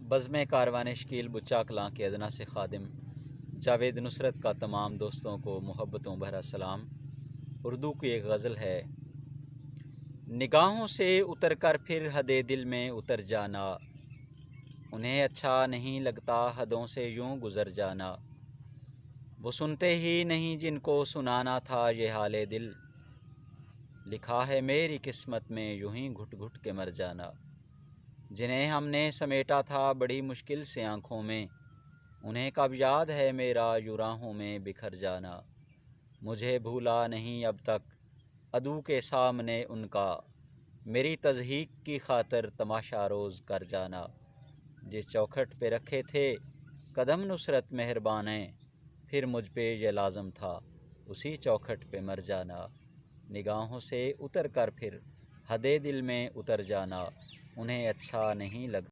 بزم کاروان شکیل بچہ کلاں کے ادنا سے خادم جاوید نصرت کا تمام دوستوں کو محبتوں بھرا سلام۔ اردو کی ایک غزل ہے۔ نگاہوں سے اتر کر پھر حدِ دل میں اتر جانا، انہیں اچھا نہیں لگتا حدوں سے یوں گزر جانا۔ وہ سنتے ہی نہیں جن کو سنانا تھا یہ حالِ دل، لکھا ہے میری قسمت میں یوں ہی گھٹ گھٹ کے مر جانا۔ جنہیں ہم نے سمیٹا تھا بڑی مشکل سے آنکھوں میں، انہیں کب یاد ہے میرا یوں راہوں میں بکھر جانا۔ مجھے بھولا نہیں اب تک عدو کے سامنے ان کا، میری تضحیک کی خاطر تماشا روز کر جانا۔ جس چوکھٹ پہ رکھے تھے قدم نصرت مہربانے، پھر مجھ پہ یہ لازم تھا اسی چوکھٹ پہ مر جانا۔ نگاہوں سے اتر کر پھر حدِ دل میں اتر جانا، انہیں اچھا نہیں لگتا۔